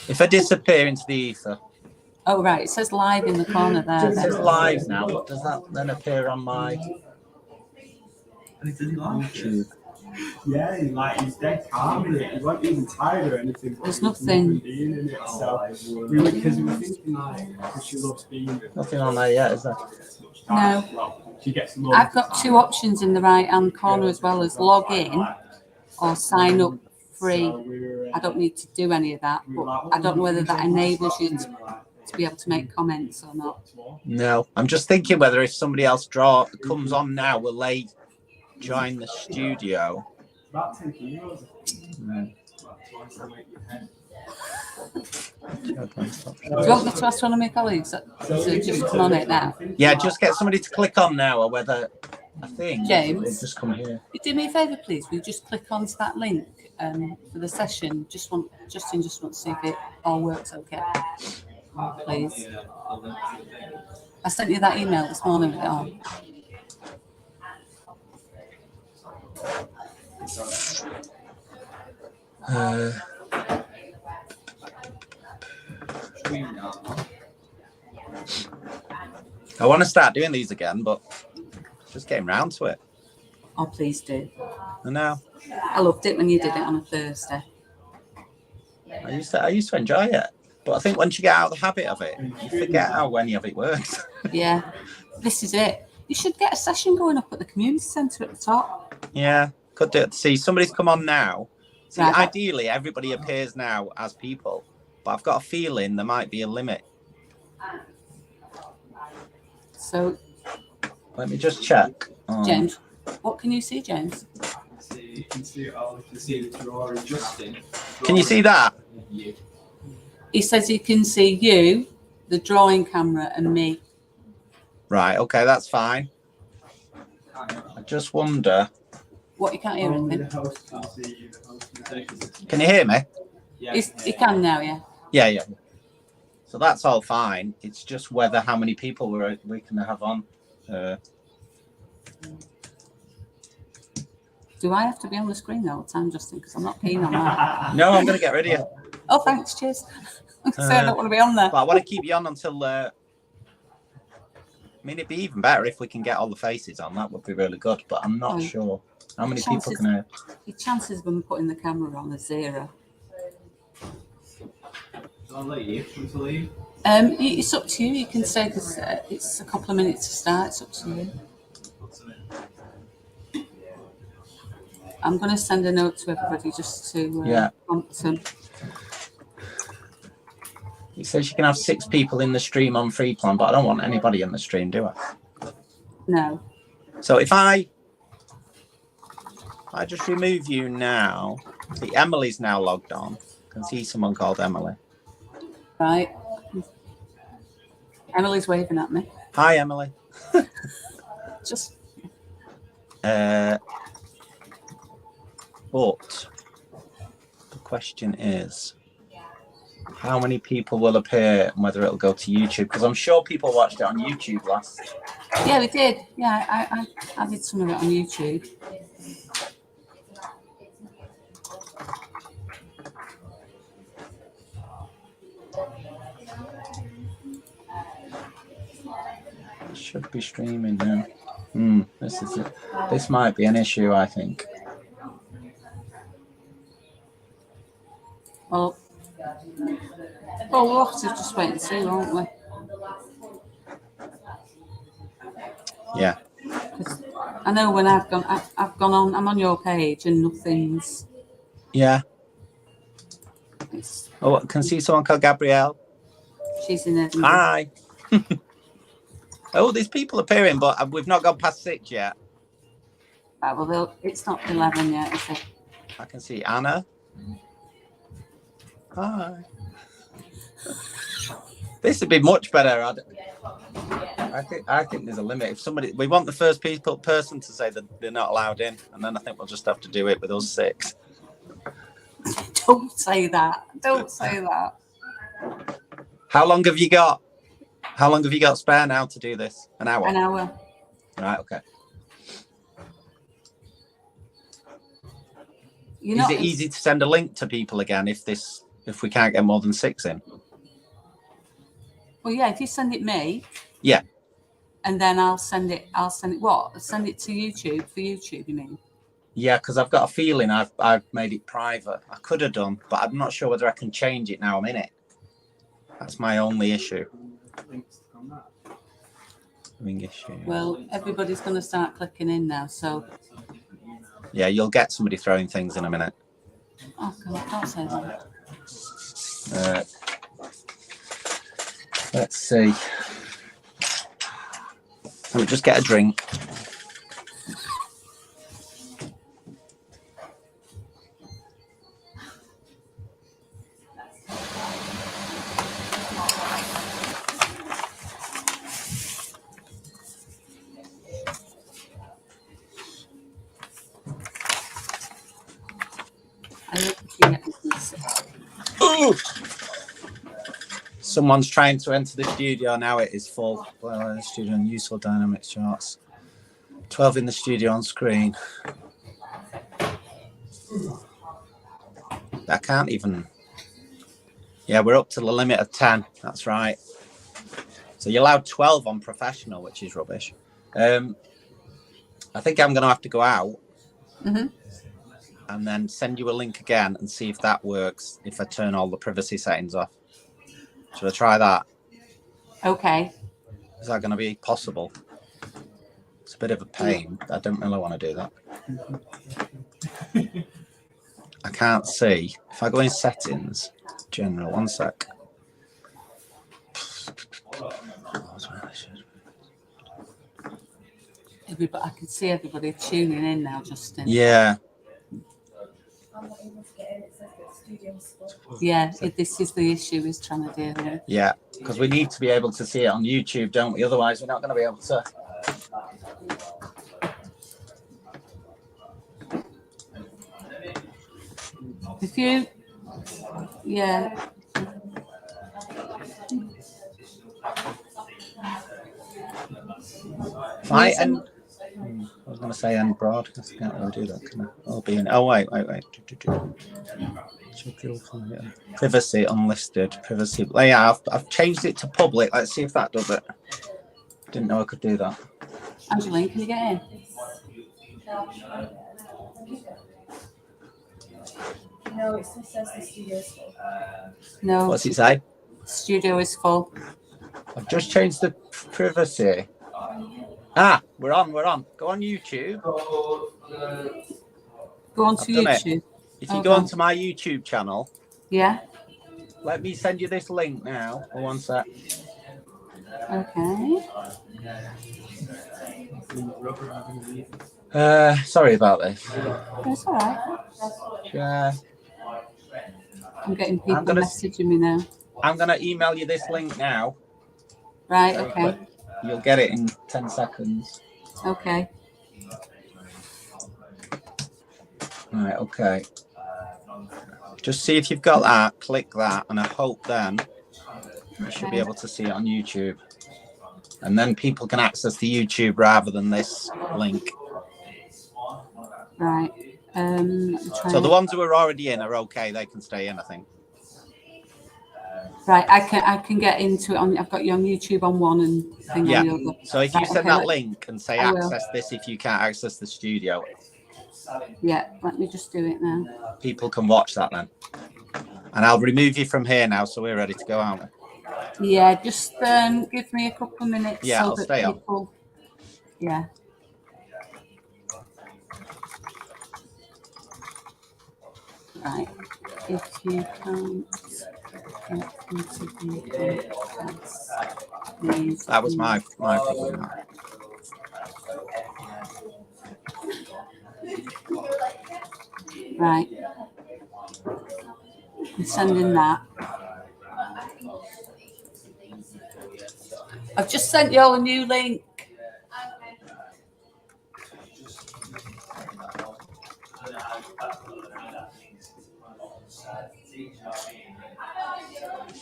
If I disappear into the ether. Oh, right. It says live in the corner there. It says live now. What does that then appear on my YouTube? Yeah, he's dead calm in it. He wasn't even tired or anything. There's nothing. Because we were thinking because she loves being with Nothing on there yet, is there? No. Well, she gets I've got 2 options in the right-hand corner as well as log in or sign up free. I don't need to do any of that, but I don't know whether that enables you to be able to make comments or not. No, I'm just thinking whether if somebody else comes on now, will they join the studio? About 10 kilos. Do you want me to ask one of my colleagues to just come on it now? Yeah, just get somebody to click on now, or whether I think James, just come here. Do me a favour, please. Will you just click onto that link for the session? Justin just wants to see if it all works okay. Please. I sent you that email this morning with it on. I want to start doing these again, but just getting round to it. Oh, please do. I know. I loved it when you did it on a Thursday. I used to enjoy it, but I think once you get out of the habit of it, you forget how any of it works. Yeah, this is it. You should get a session going up at the community centre at the top. Yeah, could do it. See, somebody's come on now. See, Right. Ideally, everybody appears now as people, but I've got a feeling there might be a limit. So, let me just check. James, what can you see, James? You can see it all. You can see the drawer adjusting. Can you see that? He says he can see you, the drawing camera, and me. Right, okay, that's fine. I just wonder. What, you can't hear anything? Can you hear me? He can now, yeah. Yeah. So that's all fine. It's just whether how many people we can have on. Do I have to be on the screen all the time, Justin? Because I'm not keen on that. No, I'm going to get rid of you. Oh, thanks. Cheers. So I don't want to be on there. But I want to keep you on until. I mean, it'd be even better if we can get all the faces on. That would be really good. But I'm not sure how many people can I. The chances of them putting the camera on are 0. I'll let you leave. It's up to you. You can say because it's a couple of minutes to start. It's up to you. I'm going to send a note to everybody just to prompt them. It says you can have 6 people in the stream on free plan, but I don't want anybody in the stream, do I? No. So if I just remove you now, see Emily's now logged on. I can see someone called Emily. Right. Emily's waving at me. Hi, Emily. Just. But the question is, how many people will appear and whether it'll go to YouTube? Because I'm sure people watched it on YouTube last. Yeah, we did. Yeah, I did some of it on YouTube. It should be streaming now. This is it. This might be an issue, I think. Well, we'll have to just wait and see, won't we? Yeah. I know when I've gone on. I'm on your page and nothing's. Yeah. Oh, I can see someone called Gabrielle. She's in Edinburgh. Hi. Oh, there's people appearing, but we've not gone past 6 yet. Right, well, it's not 11 yet, is it? I can see Anna. Hi. This would be much better. I think there's a limit. If we want the first person to say that they're not allowed in, and then I think we'll just have to do it with us 6. Don't say that. Don't say that. How long have you got? How long have you got spare now to do this? An hour? An hour. Right, okay. Is it easy to send a link to people again if if we can't get more than 6 in. Well, yeah, if you send it me. Yeah. And then I'll send it what? Send it to YouTube for YouTube, you mean? Yeah, because I've got a feeling I've made it private. I could have done, but I'm not sure whether I can change it now I'm in it. That's my only issue. Well, everybody's going to start clicking in now, so. Yeah, you'll get somebody throwing things in a minute. Oh, God, don't say that. Let's see. Let me just get a drink. Ooh. Someone's trying to enter the studio now. It is full. Well, studio and useful dynamics charts. 12 in the studio on screen. I can't even. Yeah, we're up to the limit of 10. That's right. So you're allowed 12 on professional, which is rubbish. I think I'm going to have to go out and then send you a link again and see if that works. If I turn all the privacy settings off. Should I try that? Okay. Is that going to be possible? It's a bit of a pain. I don't really want to do that. I can't see. If I go in settings, general, one sec. Everybody, I can see everybody tuning in now, Justin. Yeah. Yeah, this is the issue he's trying to deal with. Yeah, because we need to be able to see it on YouTube, don't we? Otherwise, we're not going to be able to. If you, yeah. I was going to say end broadcast. I can't really do that, can I? I'll be in. Oh, wait. Privacy unlisted. Privacy. Oh, yeah, I've changed it to public. Let's see if that does it. Didn't know I could do that. Angeline, can you get in? No, it still says the studio is full. No. What's it say? Studio is full. I've just changed the privacy. Ah, we're on. Go on YouTube. Go on to YouTube. If you go onto my YouTube channel. Yeah. Let me send you this link now. Oh, one sec. Okay. Sorry about this. That's all right. Yeah. I'm getting people messaging me now. I'm going to email you this link now. Right, okay. You'll get it in 10 seconds. Okay. Right, okay. Just see if you've got that, click that, and I hope then you should be able to see it on YouTube. And then people can access the YouTube rather than this link. Right. So the ones who are already in are okay. They can stay in, I think. Right, I can get into it on. I've got you on YouTube on one and thing on the other. So if you send that link and say access this if you can't access the studio. Yeah, let me just do it now. People can watch that then. And I'll remove you from here now, so we're ready to go, aren't we? Yeah, just give me a couple of minutes. Yeah, I'll stay on. Yeah. Right. If you can't get into the class, please. That was my problem. Right. I'm sending that. I've just sent you all a new link.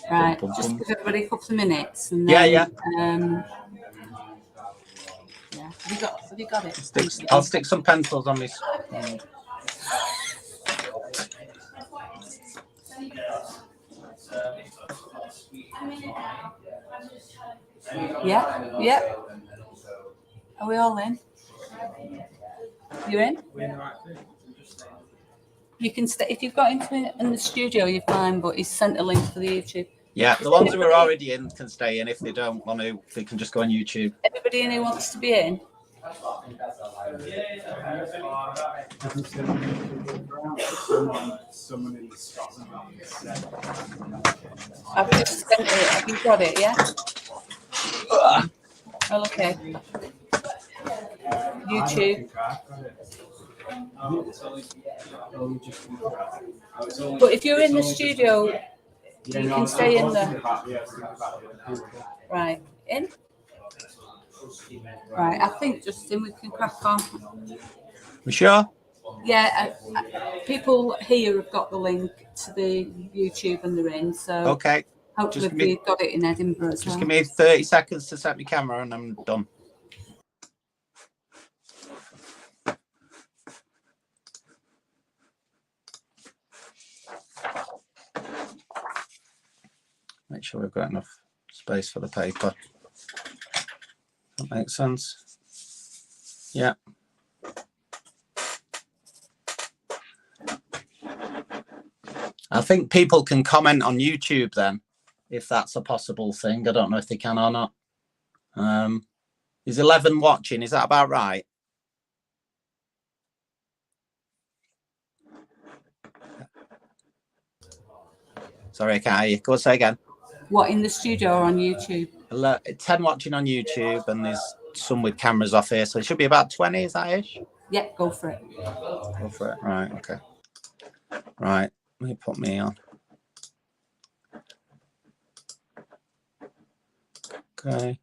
Right, just give everybody a couple of minutes. And then, Yeah. Have you got it? I'll stick some pencils on this. Yeah, yeah. Are we all in? You in? You can stay if you've got into it in the studio. You're fine, but he's sent a link for the YouTube. Yeah, the ones who are already in can stay in. If they don't want to, they can just go on YouTube. Everybody in who wants to be in. Someone in Scotland. I've just sent it. Have you got it? Yeah. Oh, okay. YouTube. But if you're in the studio, you can stay in there. Right. In? Right. I think, Justin, we can crack on. You sure? Yeah. People here have got the link to the YouTube and they're in. So Okay. hopefully we've got it in Edinburgh as well. Just give me 30 seconds to set my camera and I'm done. Make sure we've got enough space for the paper. That makes sense. Yeah. I think people can comment on YouTube then, if that's a possible thing. I don't know if they can or not. Is 11 watching? Is that about right? Sorry, I can't hear you. Go on, say again. What, in the studio or on YouTube? 10 watching on YouTube, and there's some with cameras off here, so it should be about 20. Is that ish? Yeah, go for it. Go for it. Right. Okay. Right. Let me put me on. Okay.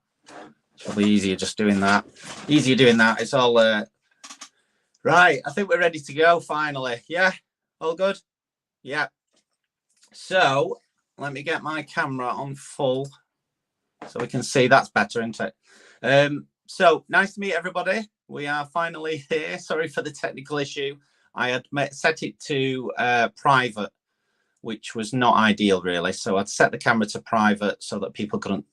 It'll be easier just doing that. Easier doing that. It's all right. I think we're ready to go finally. Yeah. All good. Yeah. So let me get my camera on full so we can see. That's better, isn't it? So nice to meet everybody. We are finally here. Sorry for the technical issue. I had set it to private, which was not ideal really. So I'd set the camera to private so that people could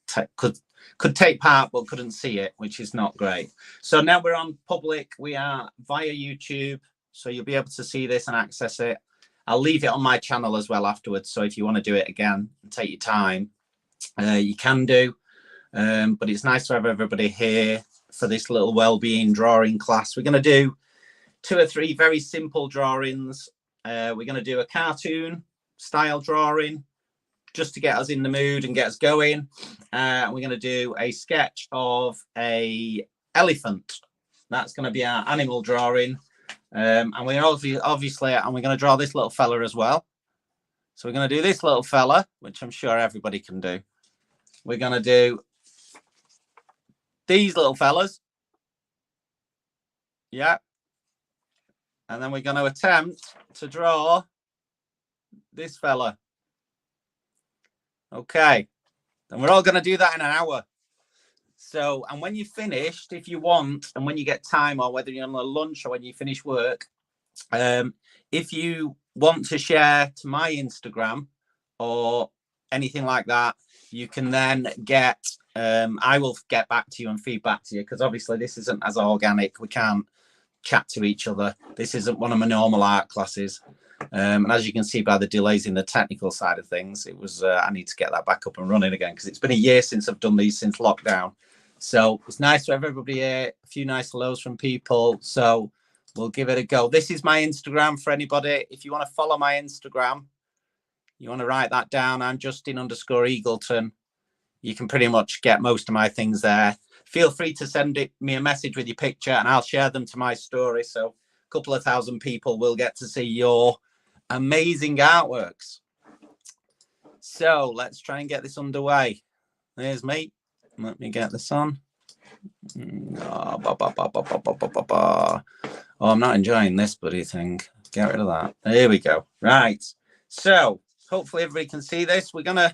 take part but couldn't see it, which is not great. So now we're on public. We are via YouTube, so you'll be able to see this and access it. I'll leave it on my channel as well afterwards. So if you want to do it again and take your time, you can do. But it's nice to have everybody here for this little well-being drawing class. We're going to do 2 or 3 very simple drawings. We're going to do a cartoon style drawing just to get us in the mood and get us going. We're going to do a sketch of a elephant. That's going to be our animal drawing. And we're obviously, and we're going to draw this little fella as well. So we're going to do this little fella, which I'm sure everybody can do. We're going to do these little fellas. Yeah. And then we're going to attempt to draw this fella. Okay. And we're all going to do that in an hour. So, and when you're finished, if you want, and when you get time, or whether you're on a lunch or when you finish work, if you want to share to my Instagram or anything like that, you can then get, I will get back to you and feedback to you, because obviously this isn't as organic. We can't chat to each other. This isn't one of my normal art classes. And as you can see by the delays in the technical side of things, it was, I need to get that back up and running again, because it's been a year since I've done these since lockdown. So it's nice to have everybody here, a few nice hellos from people. So we'll give it a go. This is my Instagram for anybody. If you want to follow my Instagram, you want to write that down. I'm Justin_Eagleton. You can pretty much get most of my things there. Feel free to send me a message with your picture and I'll share them to my story. So a couple of thousand people will get to see your amazing artworks. So let's try and get this underway. There's me. Let me get this on. Oh, I'm not enjoying this bloody thing. Get rid of that. There we go. Right. So hopefully everybody can see this. I'm gonna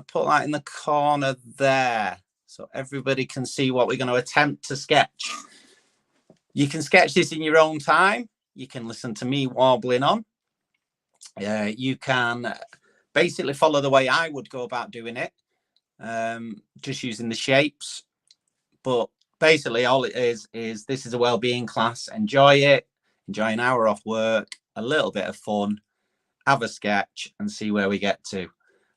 put that in the corner there so everybody can see what we're going to attempt to sketch. You can sketch this in your own time. You can listen to me warbling on. You can basically follow the way I would go about doing it, just using the shapes. But basically all it is this is a wellbeing class. Enjoy it, enjoy an hour off work, a little bit of fun, have a sketch and see where we get to.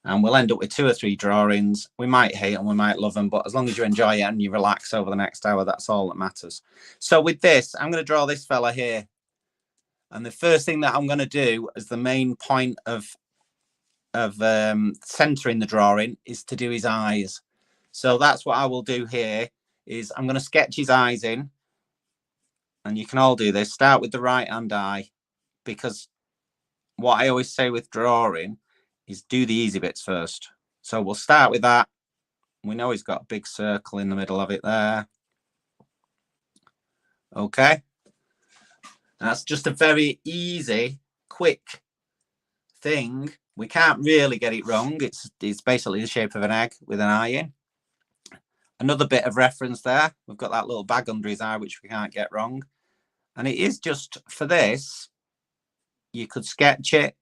And we'll end up with 2 or 3 drawings. We might hate them, we might love them, but as long as you enjoy it and you relax over the next hour, that's all that matters. So with this, I'm going to draw this fella here. And the first thing that I'm going to do as the main point of centering the drawing is to do his eyes. So that's what I will do here, is I'm going to sketch his eyes in. And you can all do this. Start with the right hand eye, because what I always say with drawing is do the easy bits first. So we'll start with that. We know he's got a big circle in the middle of it there. Okay. That's just a very easy, quick thing. We can't really get it wrong. It's basically the shape of an egg with an eye in. Another bit of reference there. We've got that little bag under his eye, which we can't get wrong. And it is just for this, you could sketch it.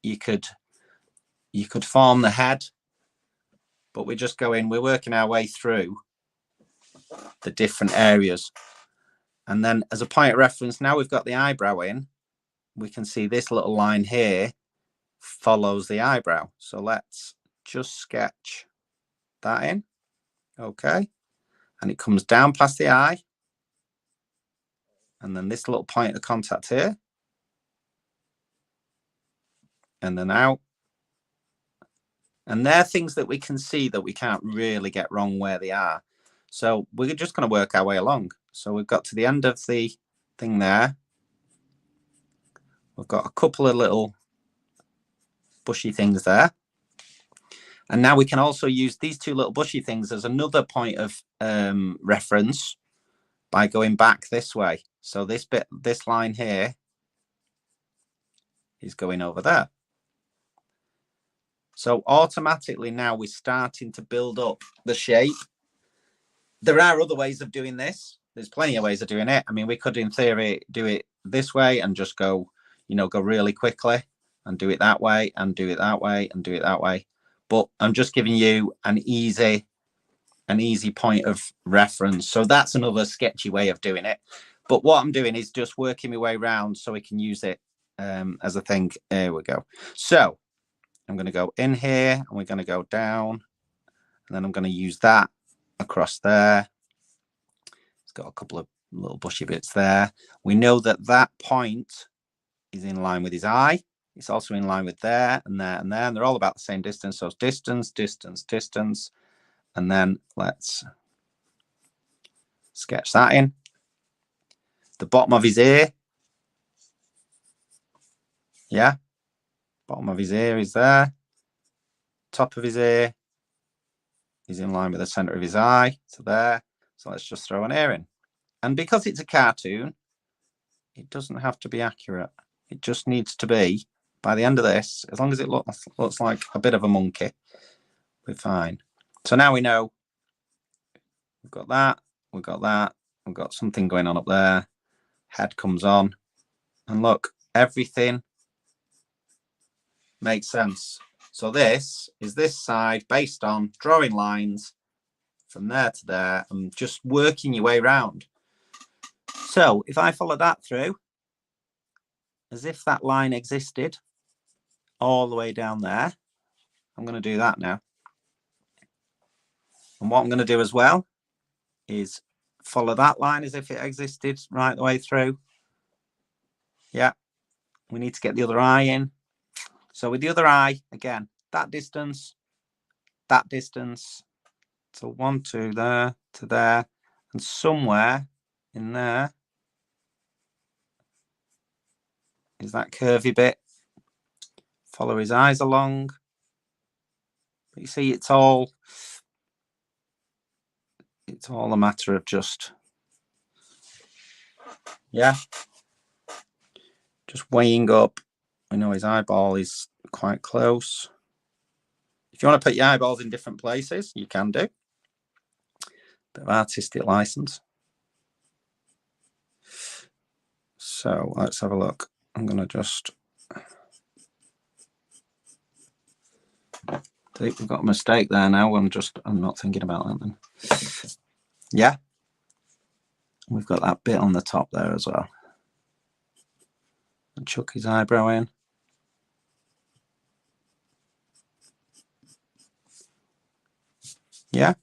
You could form the head, but we're just we're working our way through the different areas. And then as a point of reference, now we've got the eyebrow in, we can see this little line here follows the eyebrow. So let's just sketch that in. Okay. And it comes down past the eye. And then this little point of contact here. And then out. And they're things that we can see that we can't really get wrong where they are. So we're just going to work our way along. So we've got to the end of the thing there. We've got a couple of little bushy things there. And now we can also use these 2 little bushy things as another point of reference by going back this way. So this line here is going over there. So automatically now we're starting to build up the shape. There are other ways of doing this. There's plenty of ways of doing it. I mean, we could in theory do it this way and just go, go really quickly and do it that way and do it that way and do it that way. But I'm just giving you an easy point of reference. So that's another sketchy way of doing it. But what I'm doing is just working my way around so we can use it as a thing. There we go. So I'm going to go in here and we're going to go down. And then I'm going to use that across there. It's got a couple of little bushy bits there. We know that that point is in line with his eye. It's also in line with there and there and there. And they're all about the same distance. So it's distance, distance, distance. And then let's sketch that in. The bottom of his ear. Yeah. Bottom of his ear is there. Top of his ear is in line with the center of his eye. So there. So let's just throw an ear in. And because it's a cartoon, it doesn't have to be accurate. It just needs to be, by the end of this, as long as it looks like a bit of a monkey, we're fine. So now we know we've got that, we've got that, we've got something going on up there. Head comes on. And look, everything makes sense. So this is this side based on drawing lines from there to there and just working your way around. So if I follow that through, as if that line existed all the way down there, I'm going to do that now. And what I'm going to do as well is follow that line as if it existed right the way through. Yeah, we need to get the other eye in. So with the other eye, again, that distance. So 1, 2, there to there, and somewhere in there is that curvy bit. Follow his eyes along. But you see, it's all a matter of just, yeah, just weighing up. I know his eyeball is quite close. If you want to put your eyeballs in different places, you can do. Bit of artistic license. So let's have a look. I'm going to just I think we've got a mistake there now. I'm not thinking about that then. Yeah. We've got that bit on the top there as well. And chuck his eyebrow in. Yeah.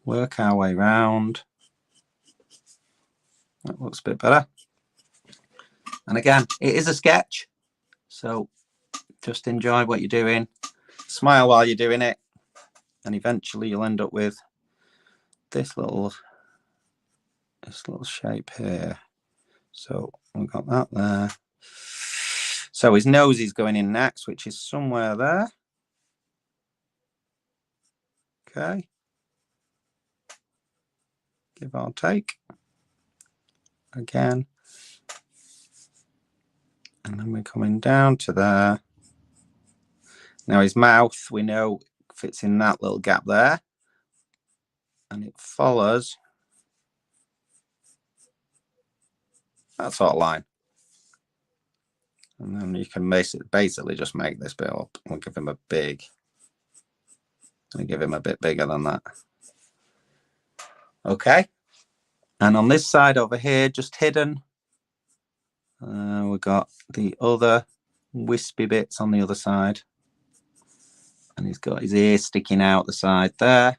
Work our way round. That looks a bit better. And again, it is a sketch. So just enjoy what you're doing. Smile while you're doing it. And eventually you'll end up with this little shape here. So we've got that there. So his nose is going in next, which is somewhere there. Okay. Give or take. Again. And then we're coming down to there. Now his mouth, we know, fits in that little gap there. And it follows that sort of line. And then you can basically just make this bit up. We'll give him a bit bigger than that. Okay. And on this side over here, just hidden, we've got the other wispy bits on the other side. And he's got his ear sticking out the side there.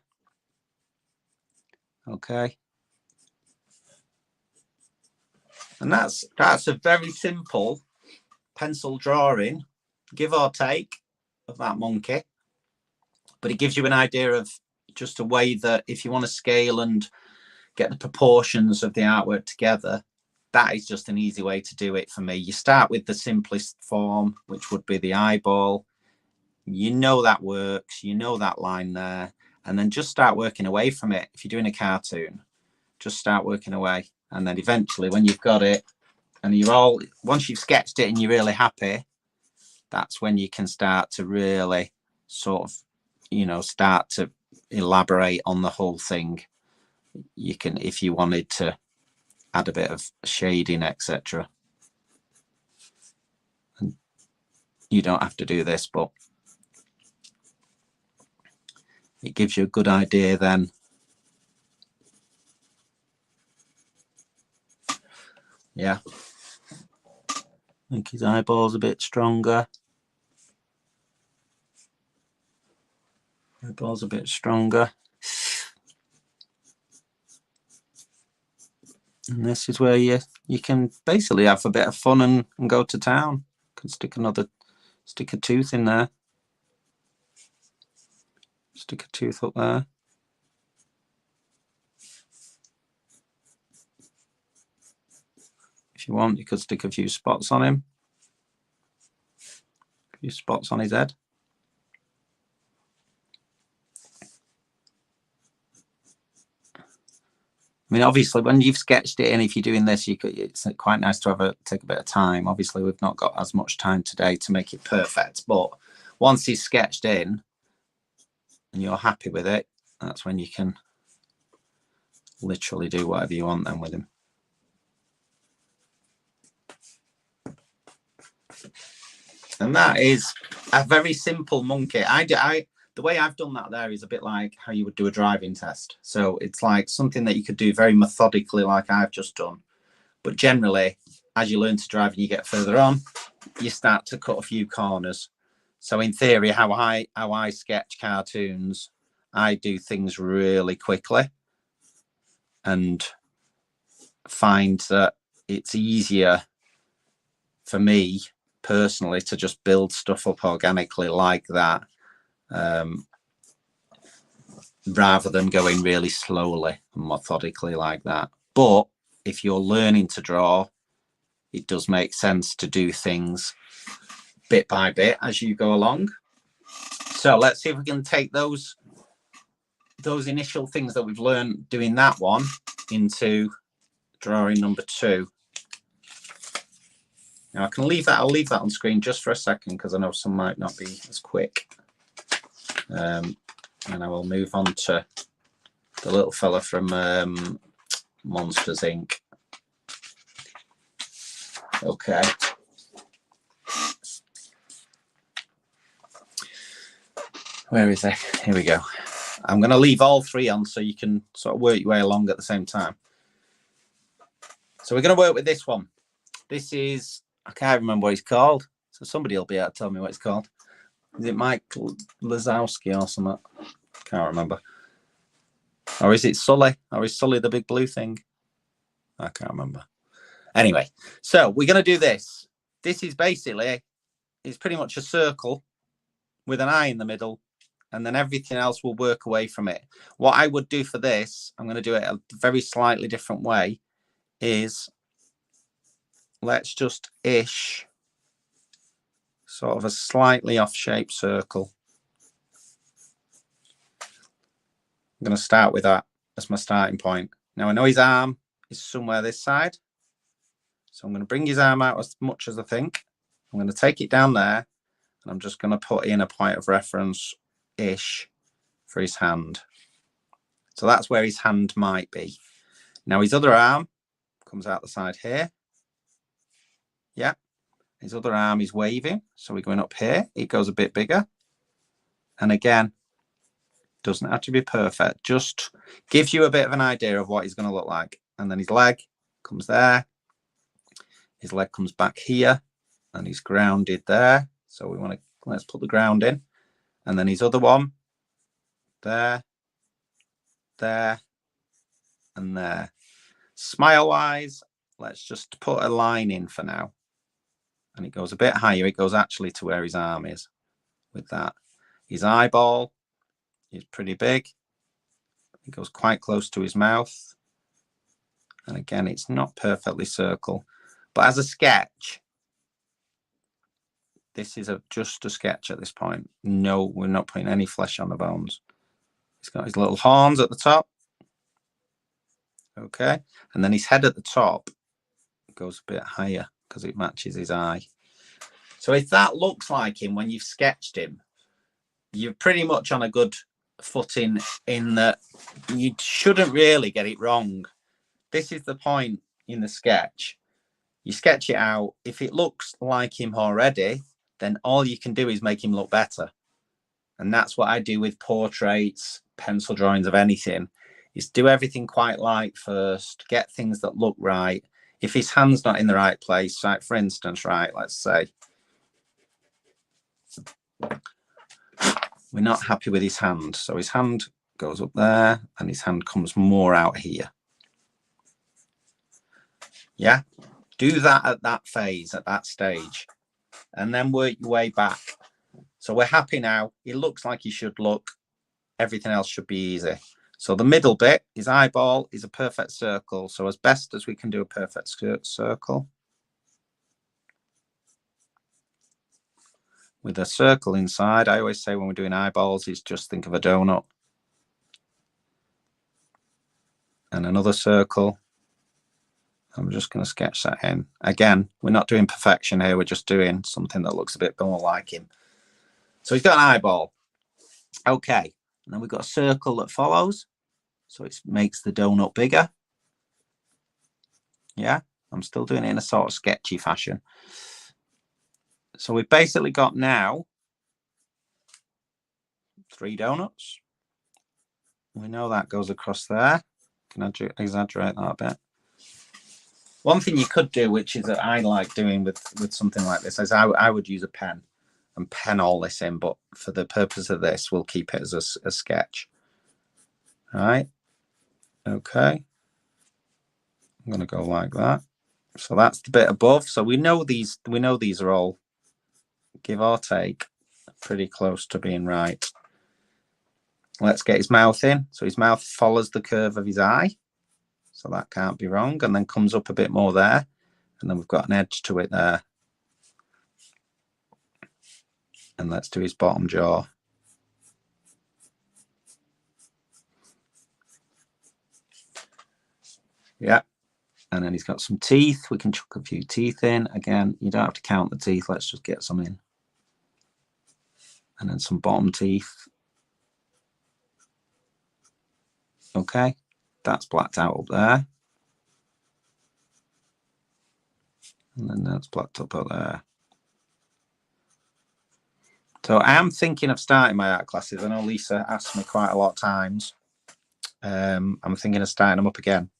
Okay. And that's a very simple pencil drawing, give or take, of that monkey. But it gives you an idea of just a way that if you want to scale and get the proportions of the artwork together, that is just an easy way to do it for me. You start with the simplest form, which would be the eyeball. You know that works, you know that line there, and then just start working away from it. If you're doing a cartoon, just start working away. And then eventually when you've got it and once you've sketched it and you're really happy, that's when you can start to really sort of, start to elaborate on the whole thing. You can, if you wanted to add a bit of shading, etc. And you don't have to do this, but it gives you a good idea then. Yeah. I think his eyeball's a bit stronger. Eyeball's a bit stronger. And this is where you can basically have a bit of fun and go to town. You can stick a tooth in there. Stick a tooth up there. If you want, you could stick a few spots on him. A few spots on his head. I mean, obviously, when you've sketched it, and if you're doing this, it's quite nice to take a bit of time. Obviously, we've not got as much time today to make it perfect, but once he's sketched in and you're happy with it, that's when you can literally do whatever you want then with him. And that is a very simple monkey. The way I've done that there is a bit like how you would do a driving test. So it's like something that you could do very methodically like I've just done. But generally, as you learn to drive and you get further on, you start to cut a few corners. So in theory, how I sketch cartoons, I do things really quickly and find that it's easier for me personally to just build stuff up organically like that. Rather than going really slowly and methodically like that. But if you're learning to draw, it does make sense to do things bit by bit as you go along. So let's see if we can take those initial things that we've learned doing that one into drawing number 2. Now I'll leave that on screen just for a second because I know some might not be as quick. And I will move on to the little fella from Monsters Inc. Okay. Where is it? Here we go. I'm going to leave all three on so you can sort of work your way along at the same time. So we're going to work with this one. This is, I can't remember what it's called. So somebody will be able to tell me what it's called. Is it Mike Lazowski or something? Can't remember. Or is it Sully? Or is Sully the big blue thing? I can't remember. Anyway, so we're going to do this. This is basically, it's pretty much a circle with an eye in the middle, and then everything else will work away from it. What I would do for this, I'm going to do it a very slightly different way, is let's just ish sort of a slightly off-shaped circle. I'm going to start with that as my starting point. Now I know his arm is somewhere this side, so I'm going to bring his arm out as much as I think. I'm going to take it down there, and I'm just going to put in a point of reference-ish for his hand. So that's where his hand might be. Now his other arm comes out the side here. Yeah, his other arm is waving, so we're going up here. It goes a bit bigger. And again, doesn't have to be perfect, just gives you a bit of an idea of what he's going to look like. And then his leg comes there. His leg comes back here, and he's grounded there. So we want to, let's put the ground in. And then his other one, there, there, and there. Smile wise, let's just put a line in for now. And it goes a bit higher. It goes actually to where his arm is with that. His eyeball is pretty big. It goes quite close to his mouth. And again, it's not perfectly circle. But as a sketch, this is just a sketch at this point. No, we're not putting any flesh on the bones. He's got his little horns at the top. Okay. And then his head at the top goes a bit higher because it matches his eye. So if that looks like him when you've sketched him, you're pretty much on a good footing in that you shouldn't really get it wrong. This is the point in the sketch. You sketch it out. If it looks like him already, then all you can do is make him look better. And that's what I do with portraits, pencil drawings of anything, is do everything quite light first, get things that look right. If his hand's not in the right place, like for instance, right, let's say we're not happy with his hand. So his hand goes up there and his hand comes more out here. Yeah, do that at that phase, at that stage, and then work your way back. So we're happy now. It looks like he should look. Everything else should be easy. So the middle bit, his eyeball, is a perfect circle. So as best as we can do a perfect circle. With a circle inside, I always say when we're doing eyeballs is just think of a donut. And another circle. I'm just going to sketch that in. Again, we're not doing perfection here. We're just doing something that looks a bit more like him. So he's got an eyeball. Okay. And then we've got a circle that follows. So it makes the donut bigger. Yeah. I'm still doing it in a sort of sketchy fashion. So we've basically got now 3 donuts. We know that goes across there. Can I exaggerate that a bit? One thing you could do, which is that I like doing with something like this, is I would use a pen and pen all this in, but for the purpose of this, we'll keep it as a sketch. All right. Okay. I'm going to go like that. So that's the bit above. So we know these are all, give or take, pretty close to being right. Let's get his mouth in. So his mouth follows the curve of his eye. So that can't be wrong. And then comes up a bit more there. And then we've got an edge to it there. And let's do his bottom jaw. Yeah. And then he's got some teeth. We can chuck a few teeth in. Again, you don't have to count the teeth. Let's just get some in. And then some bottom teeth. Okay. That's blacked out up there. And then that's blacked up there. So I am thinking of starting my art classes. I know Lisa asked me quite a lot of times. I'm thinking of starting them up again.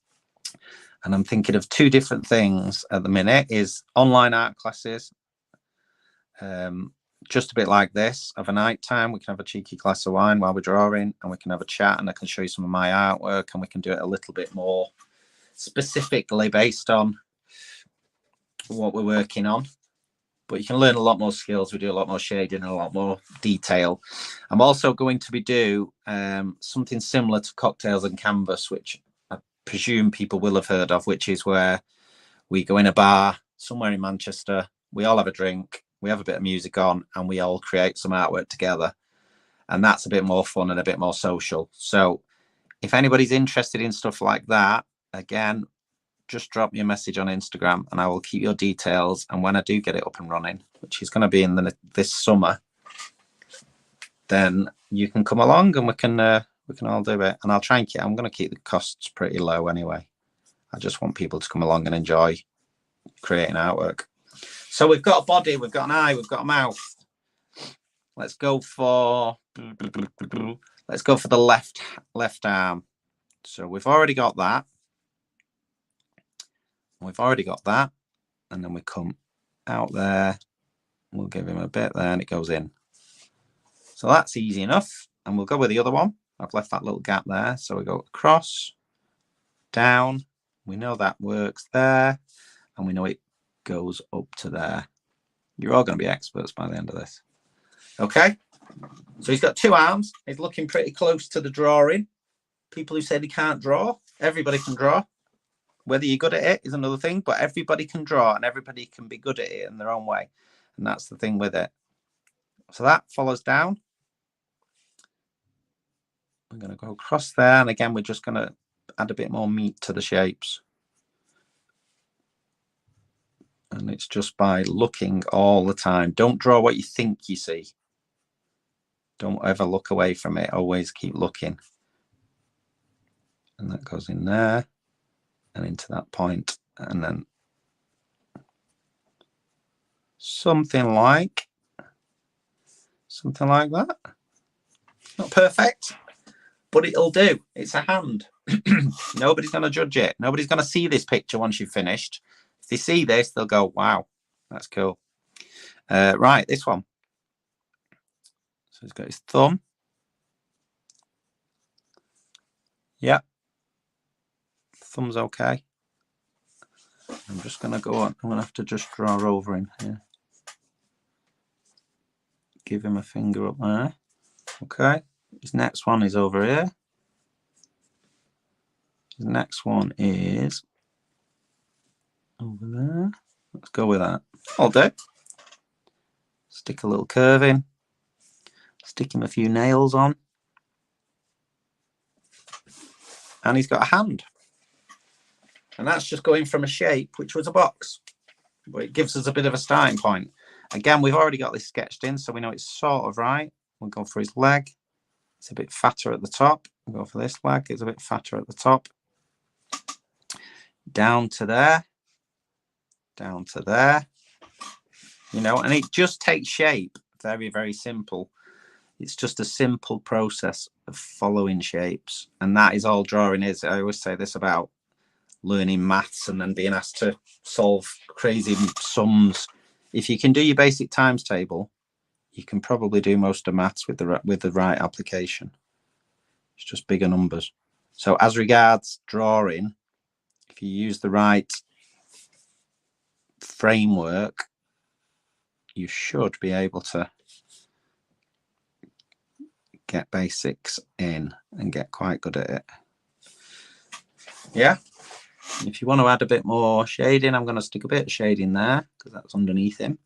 And I'm thinking of two different things at the minute, is online art classes. Just a bit like this, of a night time. We can have a cheeky glass of wine while we're drawing, and we can have a chat, and I can show you some of my artwork, and we can do it a little bit more specifically based on what we're working on. But you can learn a lot more skills. We do a lot more shading and a lot more detail. I'm also going to be do something similar to Cocktails and Canvas, which I presume people will have heard of, which is where we go in a bar somewhere in Manchester, we all have a drink, we have a bit of music on, and we all create some artwork together. And that's a bit more fun and a bit more social. So if anybody's interested in stuff like that, again, just drop me a message on Instagram and I will keep your details. And when I do get it up and running, which is going to be in this summer, then you can come along and we can all do it. And I'll try and I'm going to keep the costs pretty low anyway. I just want people to come along and enjoy creating artwork. So we've got a body, we've got an eye, we've got a mouth. Let's go for the left arm. So we've already got that. We've already got that. And then we come out there. We'll give him a bit there and it goes in. So that's easy enough. And we'll go with the other one. I've left that little gap there. So we go across, down. We know that works there. And we know it goes up to there. You're all going to be experts by the end of this. Okay. So he's got two arms. He's looking pretty close to the drawing. People who said he can't draw, everybody can draw. Whether you're good at it is another thing, but everybody can draw and everybody can be good at it in their own way. And that's the thing with it. So that follows down. I'm going to go across there. And again, we're just going to add a bit more meat to the shapes. And it's just by looking all the time. Don't draw what you think you see. Don't ever look away from it. Always keep looking. And that goes in there and into that point. And then something like that. Not perfect, but it'll do. It's a hand. Nobody's going to judge it. Nobody's going to see this picture once you've finished. If they see this, they'll go, wow, that's cool. Right, this one. So he's got his thumb. Yeah. Thumb's okay. I'm just going to go on. I'm going to have to just draw over him here. Give him a finger up there. Okay. His next one is over here. His next one is over there. Let's go with that. I'll do. Stick a little curve in. Stick him a few nails on. And he's got a hand. And that's just going from a shape, which was a box. But it gives us a bit of a starting point. Again, we've already got this sketched in, so we know it's sort of right. We'll go for his leg. It's a bit fatter at the top. We'll go for this leg. It's a bit fatter at the top. Down to there. Down to there. You know, and it just takes shape. Very, very simple. It's just a simple process of following shapes. And that is all drawing is. I always say this about learning maths and then being asked to solve crazy sums. If you can do your basic times table, you can probably do most of maths with the right application. It's just bigger numbers. So as regards drawing, if you use the right framework, you should be able to get basics in and get quite good at it. Yeah. If you want to add a bit more shading, I'm going to stick a bit of shading there because that's underneath him.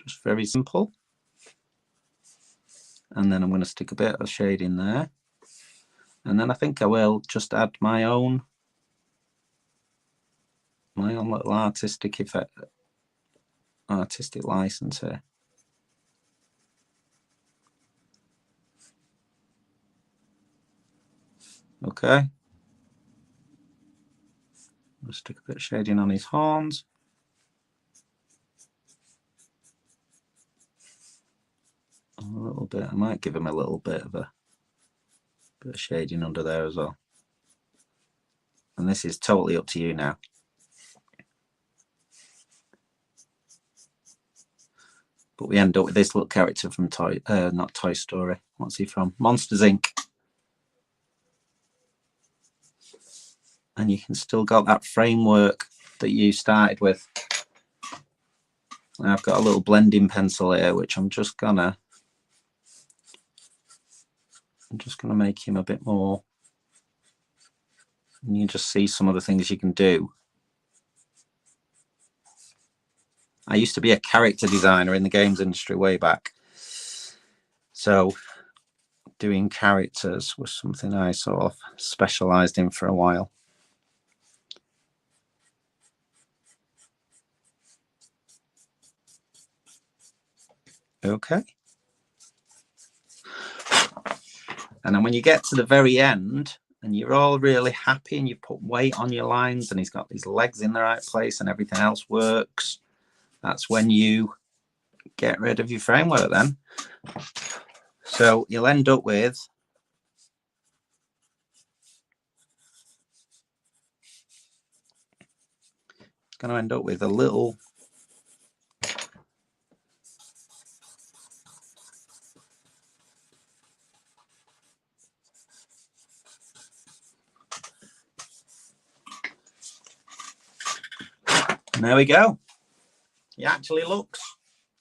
Just very simple. And then I'm going to stick a bit of shading there. And then I think I will just add my own little artistic effect, artistic license here. Okay. I'll stick a bit of shading on his horns. A little bit. I might give him a little bit of shading under there as well. And this is totally up to you now. But we end up with this little character from not Toy Story. What's he from? Monsters Inc. And you can still got that framework that you started with. And I've got a little blending pencil here, which I'm just gonna make him a bit more. And you just see some of the things you can do. I used to be a character designer in the games industry way back. So doing characters was something I sort of specialized in for a while. Okay. And then when you get to the very end and you're all really happy and you put weight on your lines and he's got these legs in the right place and everything else works, that's when you get rid of your framework then. So you'll end up with a little and there we go. It actually looks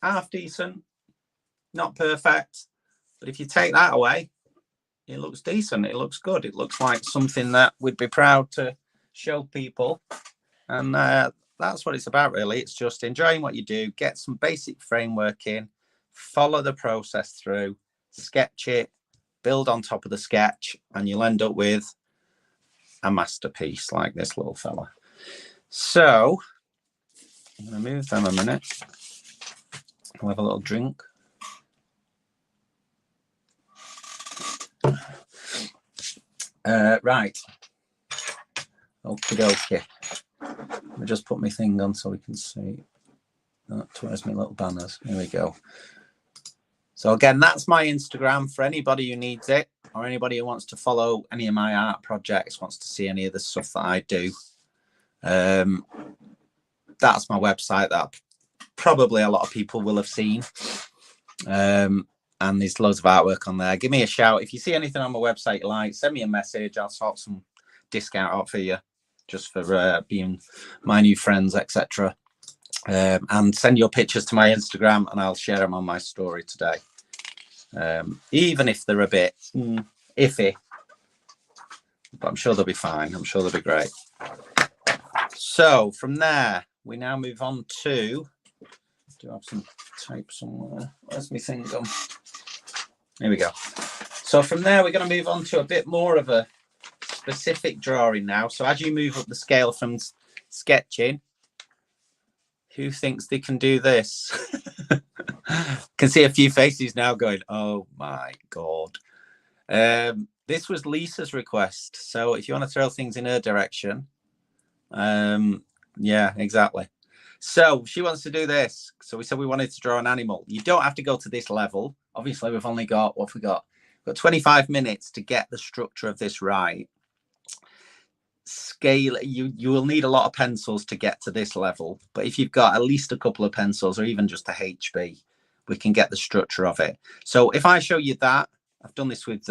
half decent, not perfect, but if you take that away, it looks decent. It looks good. It looks like something that we'd be proud to show people. And that's what it's about, really. It's just enjoying what you do, get some basic framework in, follow the process through, sketch it, build on top of the sketch, and you'll end up with a masterpiece like this little fella. So I'm going to move them a minute. I'll have a little drink. Right. Okie dokie. Let me just put my thing on so we can see. Where's my little banners? Here we go. So again, that's my Instagram for anybody who needs it, or anybody who wants to follow any of my art projects, wants to see any of the stuff that I do. That's my website that probably a lot of people will have seen. And there's loads of artwork on there. Give me a shout. If you see anything on my website you like, send me a message. I'll sort some discount out for you just for being my new friends, etc. And send your pictures to my Instagram and I'll share them on my story today. Even if they're a bit iffy, but I'm sure they'll be fine. I'm sure they'll be great. So from there, we now move on to, do I have some tape somewhere? Where's my thing gone? Here we go. So from there, we're going to move on to a bit more of a specific drawing now. So as you move up the scale from sketching, who thinks they can do this? Can see a few faces now going, oh my God. This was Lisa's request. So if you want to throw things in her direction, yeah, exactly. So she wants to do this. So we said we wanted to draw an animal. You don't have to go to this level. Obviously, we've only got, what have we got? We've got 25 minutes to get the structure of this right. Scale, you will need a lot of pencils to get to this level. But if you've got at least a couple of pencils or even just a HB, we can get the structure of it. So if I show you that, I've done this with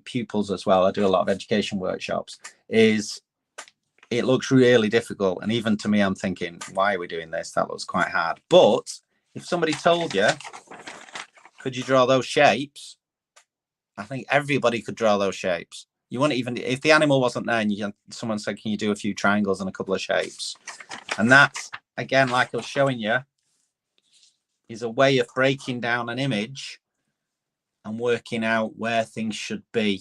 pupils as well. I do a lot of education workshops. It looks really difficult. And even to me, I'm thinking, why are we doing this? That looks quite hard. But if somebody told you, could you draw those shapes? I think everybody could draw those shapes. You wouldn't even, if the animal wasn't there and someone said, can you do a few triangles and a couple of shapes? And that's, again, like I was showing you, is a way of breaking down an image and working out where things should be.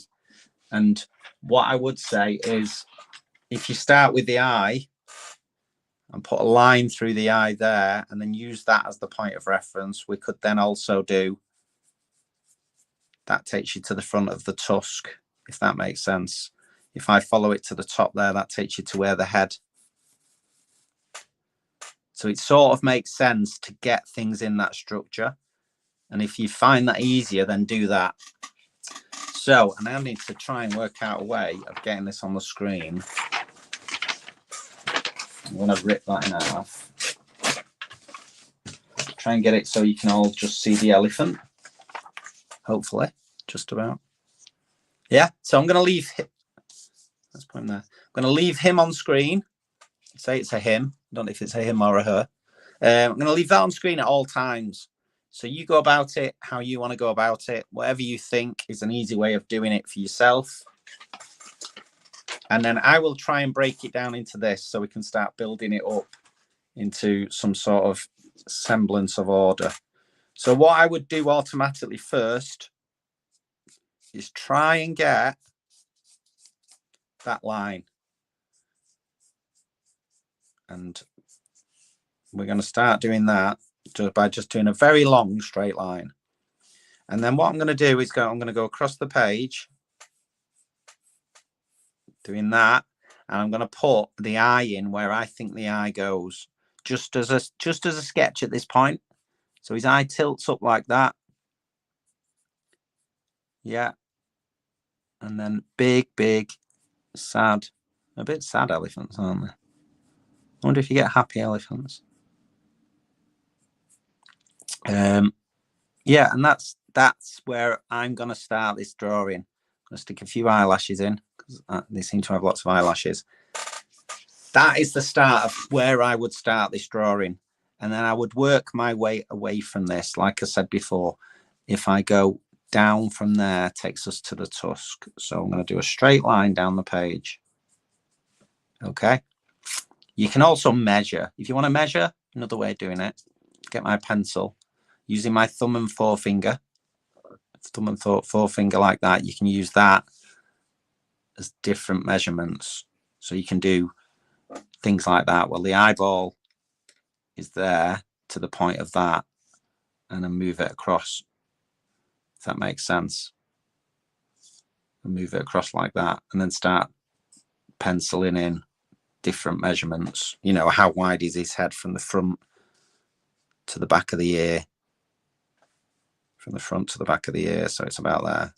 And what I would say is, if you start with the eye and put a line through the eye there and then use that as the point of reference, we could then also do, that takes you to the front of the tusk, if that makes sense. If I follow it to the top there, that takes you to where the head. So it sort of makes sense to get things in that structure. And if you find that easier, then do that. So I now need to try and work out a way of getting this on the screen. I'm going to rip that in half. Try and get it so you can all just see the elephant. Hopefully, just about. Yeah, so I'm going to leave him. Let's put him there. I'm going to leave him on screen. Say it's a him. I don't know if it's a him or a her. I'm going to leave that on screen at all times. So you go about it how you want to go about it. Whatever you think is an easy way of doing it for yourself. And then I will try and break it down into this so we can start building it up into some sort of semblance of order. So what I would do automatically first is try and get that line. And we're going to start doing that by just doing a very long straight line. And then what I'm going to do is I'm going to go across the page, doing that, and I'm going to put the eye in where I think the eye goes, just as a sketch at this point. So his eye tilts up like that. Yeah. And then big, sad, a bit sad elephants, aren't they? I wonder if you get happy elephants. Yeah, and that's where I'm going to start this drawing. I'm going to stick a few eyelashes in because they seem to have lots of eyelashes. That is the start of where I would start this drawing. And then I would work my way away from this. Like I said before, if I go down from there, takes us to the tusk. So I'm going to do a straight line down the page. Okay. You can also measure. If you want to measure, another way of doing it, get my pencil, using my thumb and forefinger like that. You can use that as different measurements. So you can do things like that. Well, the eyeball is there to the point of that, and then move it across, if that makes sense. And move it across like that, and then start penciling in different measurements. You know, how wide is his head from the front to the back of the ear? From the front to the back of the ear, so it's about there.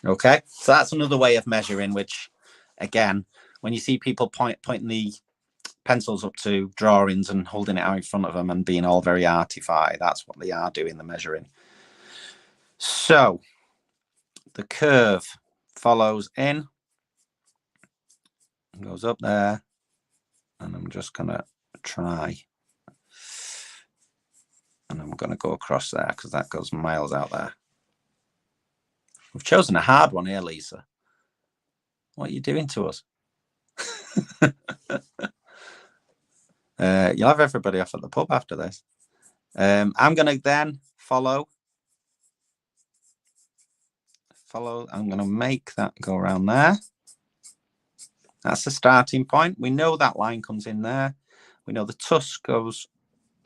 Okay, so that's another way of measuring, which, again, when you see people pointing the pencils up to drawings and holding it out in front of them and being all very arty-fi, that's what they are doing, the measuring. So the curve follows in, goes up there, and I'm just going to try, and I'm going to go across there because that goes miles out there. We've chosen a hard one here, Lisa. What are you doing to us? You'll have everybody off at the pub after this. I'm going to then follow. I'm going to make that go around there. That's the starting point. We know that line comes in there. We know the tusk goes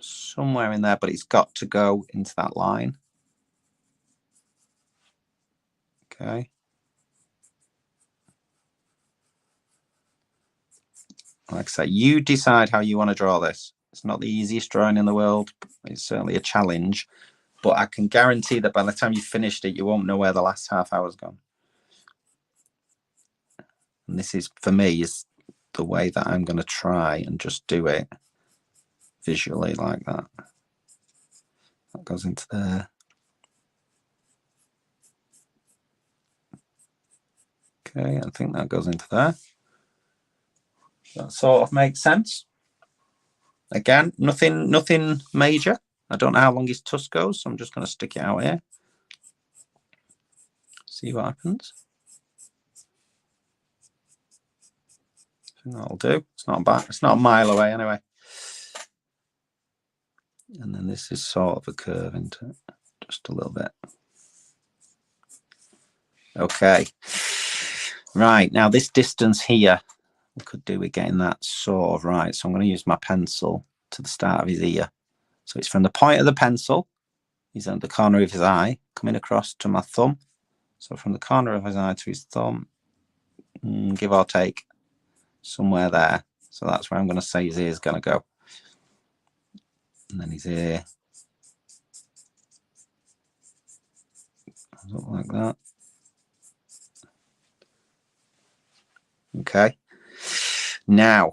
somewhere in there, but it's got to go into that line. Okay. Like I say, you decide how you want to draw this. It's not the easiest drawing in the world. It's certainly a challenge, but I can guarantee that by the time you've finished it, you won't know where the last half hour's gone. And this is, for me, is the way that I'm going to try and just do it visually like that. That goes into there. Okay, I think that goes into there. That sort of makes sense. Again, nothing major. I don't know how long his tusk goes, so I'm just going to stick it out here. See what happens. I think that'll do. It's not bad. It's not a mile away anyway. And then this is sort of a curve into it, just a little bit. Okay. Right, now this distance here, we could do with getting that sort of right. So I'm going to use my pencil to the start of his ear. So it's from the point of the pencil, he's at the corner of his eye, coming across to my thumb. So from the corner of his eye to his thumb, give or take, somewhere there. So that's where I'm going to say his ear is going to go. And then his ear Something like that. Okay. Now,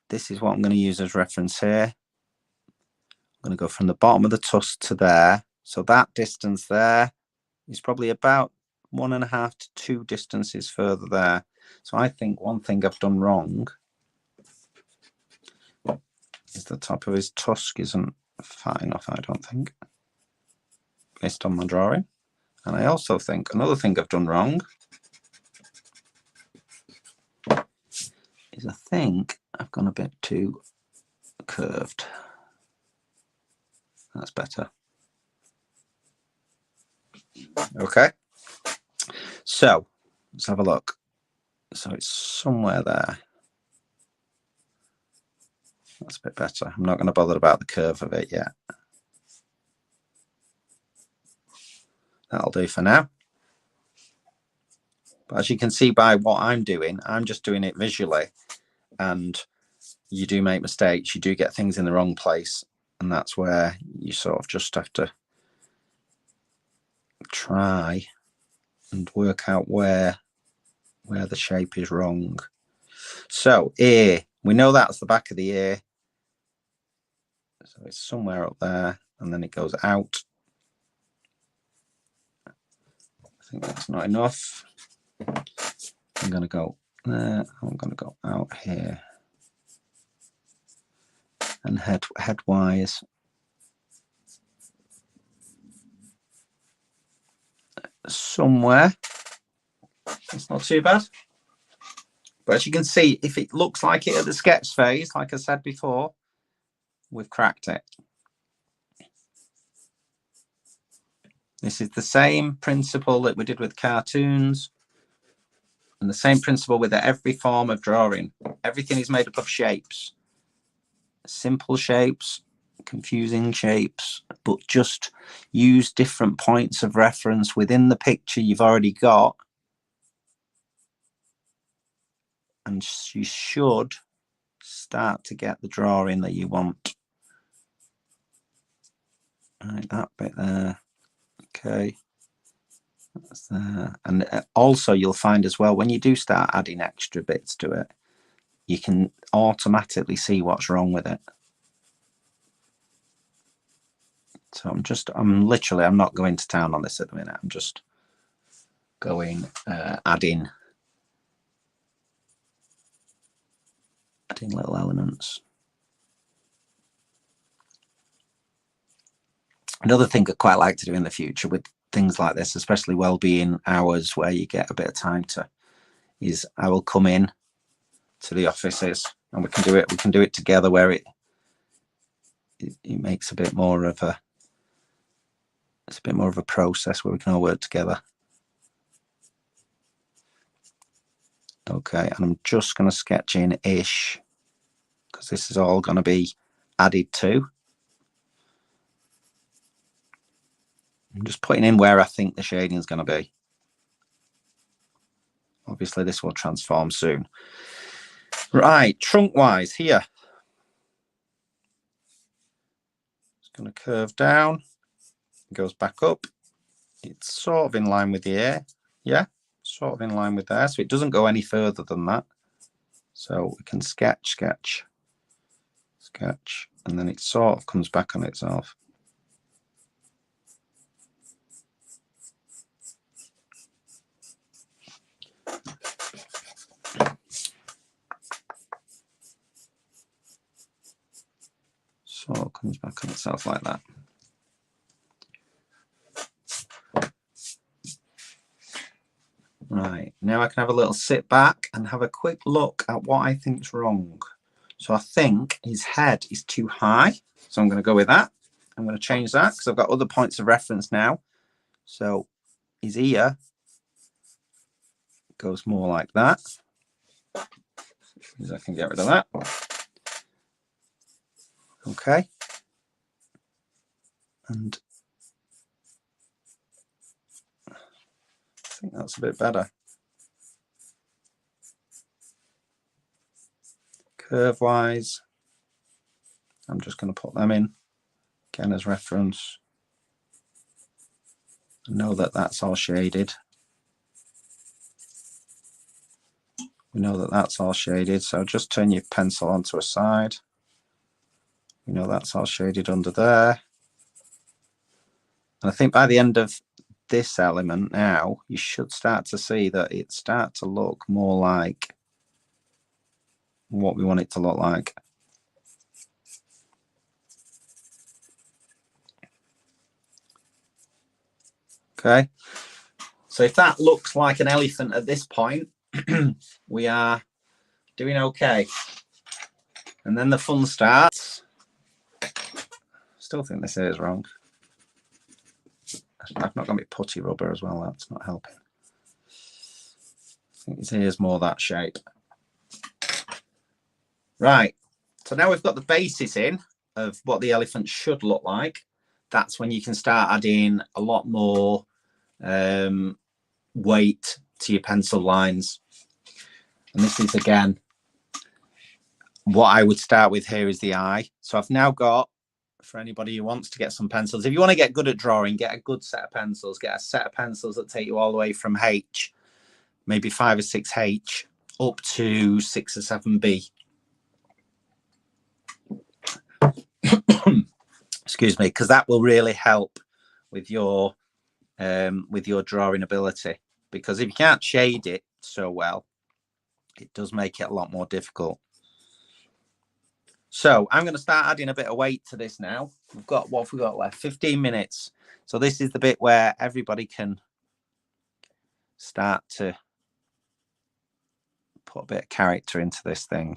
this is what I'm going to use as reference here. I'm going to go from the bottom of the tusk to there. So that distance there is probably about 1.5 to 2 distances further there. So I think one thing I've done wrong is the top of his tusk isn't fat enough, I don't think, based on my drawing. And I also think another thing I've done wrong is I think I've gone a bit too curved. That's better. Okay. So let's have a look. So it's somewhere there. That's a bit better. I'm not going to bother about the curve of it yet. That'll do for now. But as you can see by what I'm doing, I'm just doing it visually. And you do make mistakes. You do get things in the wrong place. And that's where you sort of just have to try and work out where the shape is wrong. So ear, we know that's the back of the ear. So it's somewhere up there, and then it goes out. I think that's not enough. I'm going to go there. I'm going to go out here. And headwise, somewhere. It's not too bad. But as you can see, if it looks like it at the sketch phase, like I said before, we've cracked it. This is the same principle that we did with cartoons, and the same principle with every form of drawing. Everything is made up of shapes. Simple shapes, confusing shapes, but just use different points of reference within the picture you've already got, and you should start to get the drawing that you want. Right, that bit there. Okay, that's there. And also you'll find as well, when you do start adding extra bits to it, you can automatically see what's wrong with it. So I'm not going to town on this at the minute. I'm just going adding little elements. Another thing I quite like to do in the future with things like this, especially well-being hours where you get a bit of time to, is I will come in to the offices and we can do it together, where it makes a bit more of a process where we can all work together. Okay, and I'm just going to sketch in ish, because this is all going to be added to. I'm just putting in where I think the shading is going to be. Obviously this will transform soon. Right, trunk wise here, it's going to curve down, it goes back up. It's sort of in line with the ear, yeah, sort of in line with there, so it doesn't go any further than that. So we can sketch, and then it sort of comes back on itself. Sort of comes back on itself like that. Right, now I can have a little sit back and have a quick look at what I think's wrong. So I think his head is too high, so I'm going to go with that. I'm going to change that because I've got other points of reference now. So his ear goes more like that. I can get rid of that. Okay. And I think that's a bit better. Curve wise, I'm just going to put them in again as reference. Know that that's all shaded. We know that that's all shaded, so just turn your pencil onto a side. We know that's all shaded under there. And I think by the end of this element now, you should start to see that it starts to look more like what we want it to look like. Okay, so if that looks like an elephant at this point, we are doing okay. And then the fun starts. Still think this here is wrong. I've not got my putty rubber as well, that's not helping. I think his ear's more that shape. Right, so now we've got the basis in of what the elephant should look like. That's when you can start adding a lot more weight to your pencil lines. And this is, again, what I would start with here is the eye. So I've now got, for anybody who wants to get some pencils, if you want to get good at drawing, get a good set of pencils. Get a set of pencils that take you all the way from H, maybe 5 or 6 H, up to 6 or 7 B. Excuse me, because that will really help with your drawing ability. Because if you can't shade it so well, it does make it a lot more difficult. So I'm going to start adding a bit of weight to this now. We've got, what have we got left? 15 minutes. So this is the bit where everybody can start to put a bit of character into this thing.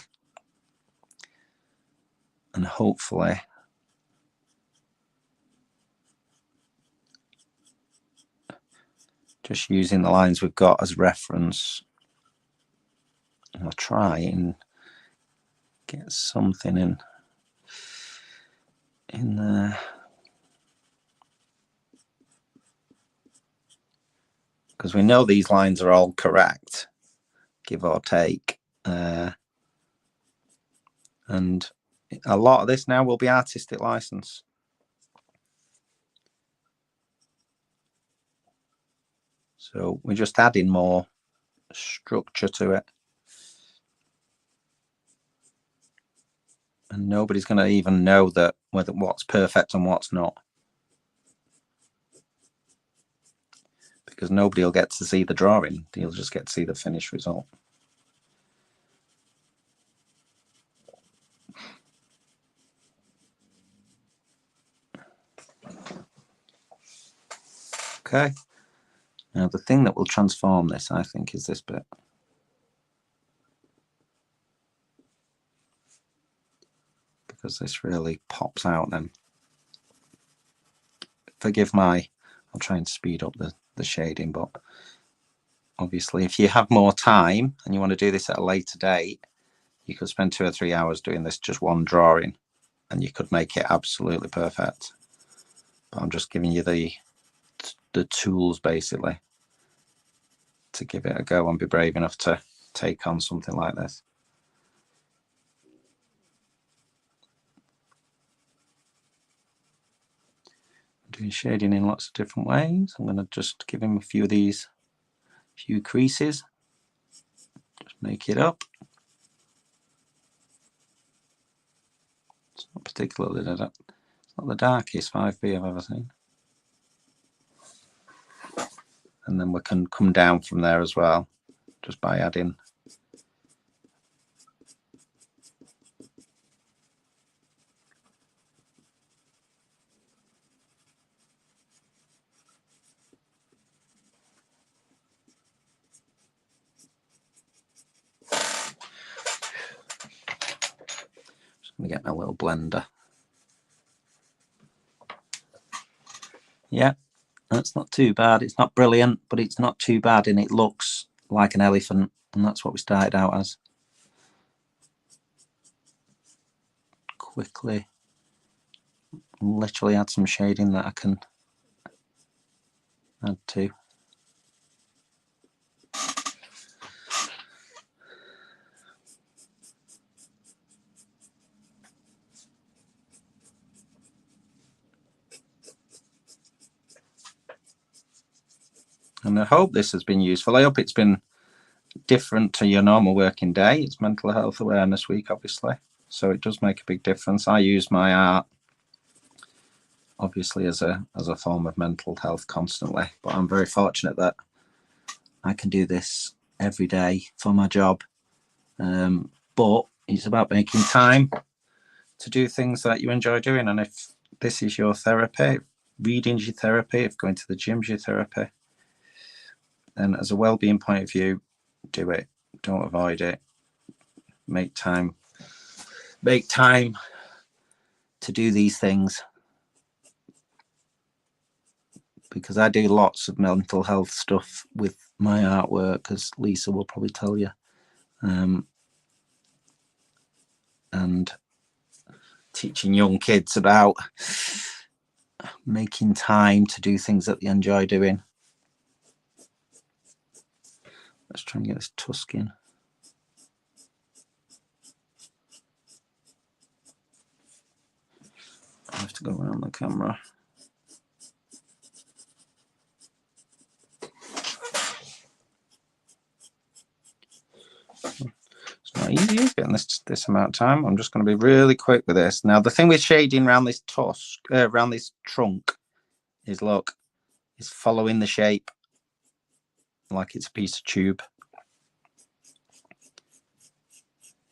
And hopefully just using the lines we've got as reference. I'll try and get something in there. Because we know these lines are all correct, give or take. And a lot of this now will be artistic license. So we're just adding more structure to it. And nobody's going to even know that what's perfect and what's not. Because nobody will get to see the drawing. You'll just get to see the finished result. Okay. Now the thing that will transform this, I think, is this bit. Because this really pops out then. Forgive my, I'll try and speed up the shading, but obviously if you have more time and you want to do this at a later date, you could spend 2 or 3 hours doing this just one drawing and you could make it absolutely perfect. But I'm just giving you the tools basically to give it a go and be brave enough to take on something like this. Doing shading in lots of different ways. I'm going to just give him a few of these few creases, just make it up. It's not particularly, it's not the darkest 5B I've ever seen. And then we can come down from there as well, just by adding I'm going to get my little blender. Yeah, that's not too bad. It's not brilliant, but it's not too bad, and it looks like an elephant, and that's what we started out as. Quickly, literally add some shading that I can add to. And I hope this has been useful. I hope it's been different to your normal working day. It's Mental Health Awareness Week, obviously, so it does make a big difference. I use my art obviously as a form of mental health constantly, but I'm very fortunate that I can do this every day for my job. But it's about making time to do things that you enjoy doing, and if this is your therapy, reading's your therapy, if going to the gym's your therapy, then as a well-being point of view, do it. Don't avoid it. Make time to do these things, because I do lots of mental health stuff with my artwork, as Lisa will probably tell you, and teaching young kids about making time to do things that they enjoy doing. Let's try and get this tusk in. I have to go around the camera. It's not easy getting this amount of time. I'm just going to be really quick with this. Now, the thing with shading around this tusk, around this trunk, is look, it's following the shape like it's a piece of tube.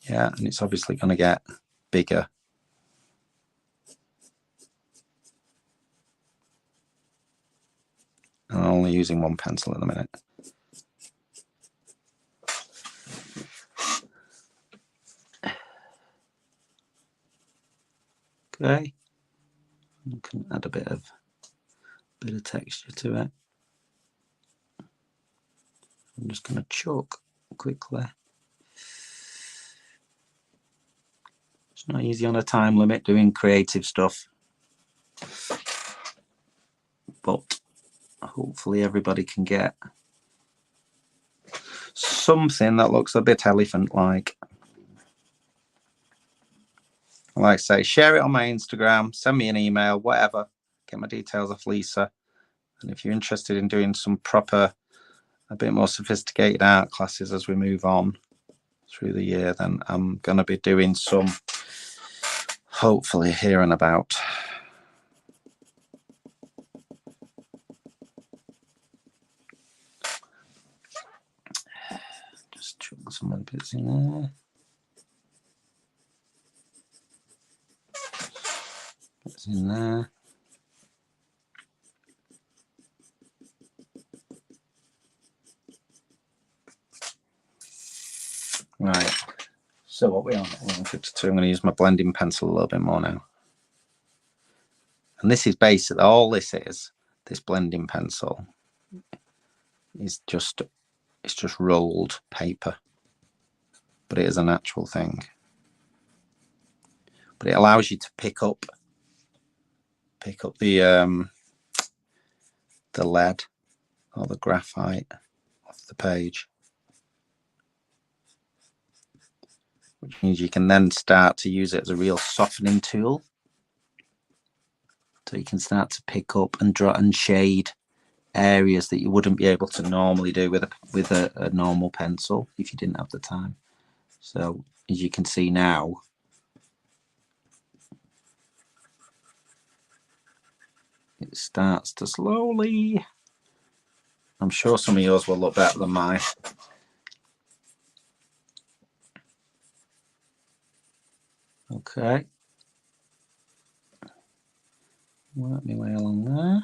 Yeah, and it's obviously going to get bigger. I'm only using one pencil at the minute. Okay, you can add a bit of texture to it. I'm just going to chalk quickly. It's not easy on a time limit doing creative stuff, but hopefully everybody can get something that looks a bit elephant-like. Like I say, share it on my Instagram, send me an email, whatever. Get my details off Lisa. And if you're interested in doing some proper, a bit more sophisticated art classes as we move on through the year, then I'm going to be doing some, hopefully, here and about. Just chuck some of the bits in there. Bits in there. Right, so what we are, 152, I'm going to use my blending pencil a little bit more now. And this is basically, all this is, this blending pencil is just, it's just rolled paper, but it is an actual thing. But it allows you to pick up the lead or the graphite off the page, which means you can then start to use it as a real softening tool. So you can start to pick up and draw and shade areas that you wouldn't be able to normally do with a normal pencil if you didn't have the time. So as you can see now, it starts to slowly, I'm sure some of yours will look better than mine. Okay. Work my way along there.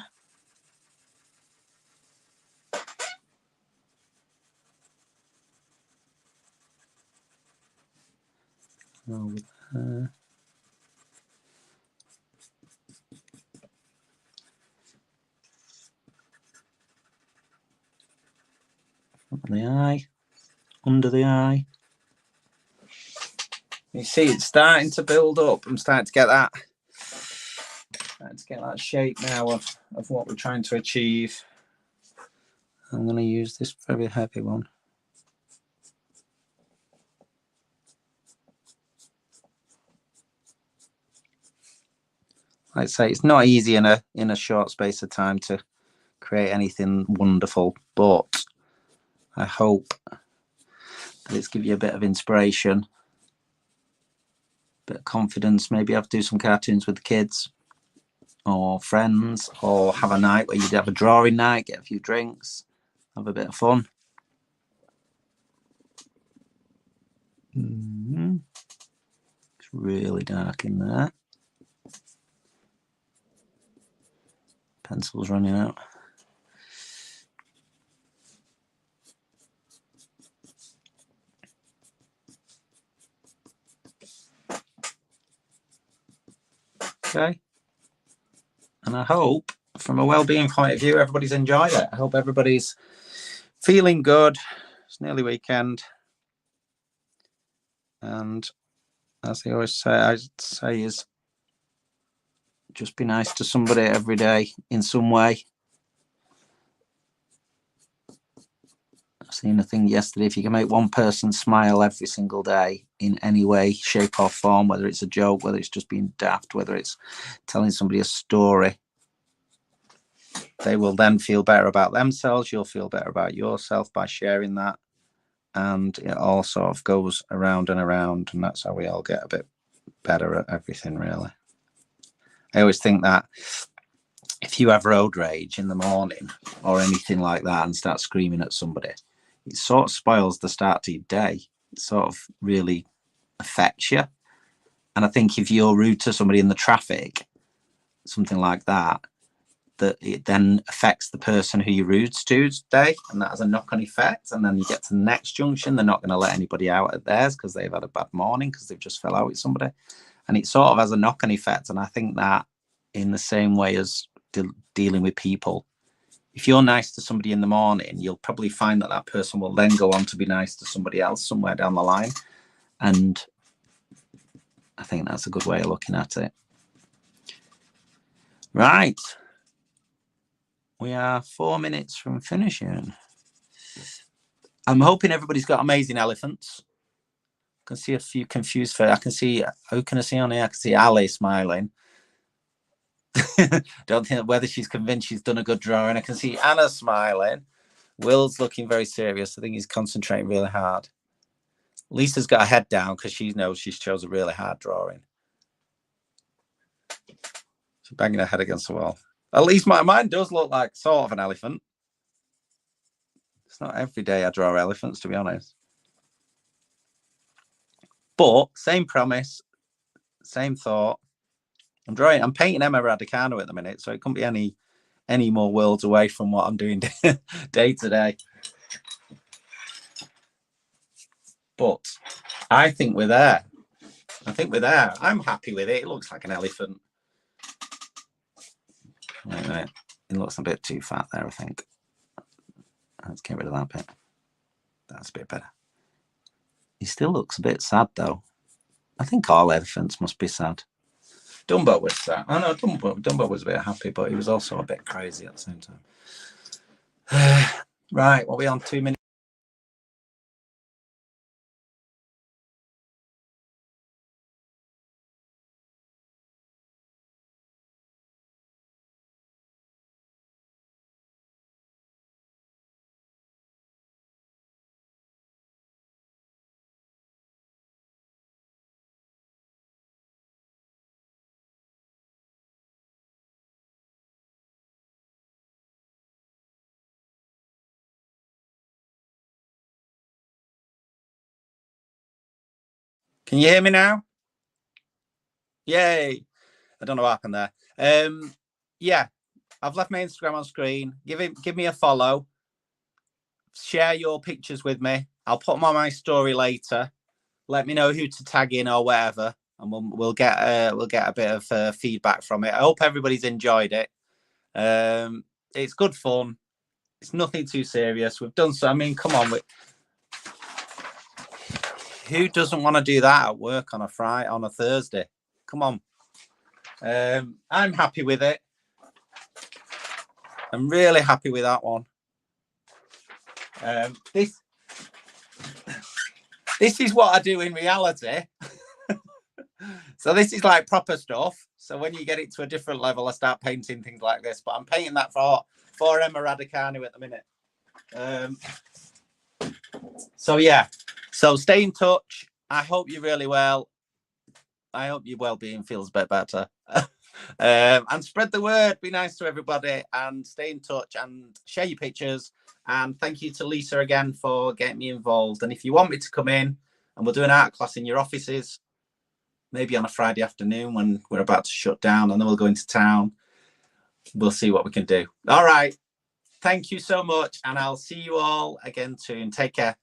Over there. Front of the eye, under the eye. You see it's starting to build up. I'm starting to get that. Shape now of what we're trying to achieve. I'm going to use this very heavy one. Like I say, it's not easy in a short space of time to create anything wonderful, but I hope that it's give you a bit of inspiration, bit of confidence. Maybe have to do some cartoons with the kids or friends, or have a night where you have a drawing night, get a few drinks, have a bit of fun. It's really dark in there. Pencil's running out. Okay. And I hope, from a well-being point of view, everybody's enjoyed it. I hope everybody's feeling good. It's nearly weekend. And as they always say, I say is just be nice to somebody every day in some way. I've seen a thing yesterday, if you can make one person smile every single day in any way, shape or form, whether it's a joke, whether it's just being daft, whether it's telling somebody a story, they will then feel better about themselves. You'll feel better about yourself by sharing that. And it all sort of goes around and around, and that's how we all get a bit better at everything, really. I always think that if you have road rage in the morning or anything like that and start screaming at somebody, it sort of spoils the start to your day. It sort of really affects you. And I think if you're rude to somebody in the traffic, something like that, that it then affects the person who you're rude to today, and that has a knock-on effect. And then you get to the next junction, they're not going to let anybody out at theirs because they've had a bad morning because they've just fell out with somebody. And it sort of has a knock-on effect. And I think that in the same way as dealing with people, if you're nice to somebody in the morning, you'll probably find that that person will then go on to be nice to somebody else somewhere down the line. And I think that's a good way of looking at it. Right. We are 4 minutes from finishing. I'm hoping everybody's got amazing elephants. I can see a few confused faces. I can see, who can I see on here? I can see Ali smiling. Don't think whether she's convinced she's done a good drawing. I can see Anna smiling. Will's looking very serious. I think he's concentrating really hard. Lisa's got her head down because she knows she chose a really hard drawing. She's banging her head against the wall. At least mine does look like sort of an elephant. It's not every day I draw elephants, to be honest. But same premise, same thought. I'm painting Emma Raducanu at the minute, so it couldn't be any more worlds away from what I'm doing day to day. But I think we're there. I'm happy with it. It looks like an elephant. Wait. It looks a bit too fat there, I think. Let's get rid of that bit. That's a bit better. He still looks a bit sad, though. I think all elephants must be sad. Dumbo was sad. Oh, no, Dumbo was a bit happy, but he was also a bit crazy at the same time. Right, what are we on? 2 minutes? Can you hear me now? Yay. I don't know what happened there. Yeah, I've left my Instagram on screen. Give me a follow. Share your pictures with me. I'll put them on my story later. Let me know who to tag in or whatever, and we'll get a bit of feedback from it. I hope everybody's enjoyed it. It's good fun. It's nothing too serious. We've done so. I mean, come on. Who doesn't want to do that at work on a Thursday? Come on. I'm happy with it. I'm really happy with that one. This is what I do in reality. So this is like proper stuff. So when you get it to a different level, I start painting things like this. But I'm painting that for for Emma Raducanu at the minute. So yeah, so stay in touch. I hope you're really well. I hope your well-being feels a bit better. And spread the word. Be nice to everybody and stay in touch and share your pictures. And thank you to Lisa again for getting me involved. And if you want me to come in and we'll do an art class in your offices, maybe on a Friday afternoon when we're about to shut down, and then we'll go into town. We'll see what we can do. All right. Thank you so much. And I'll see you all again soon. Take care.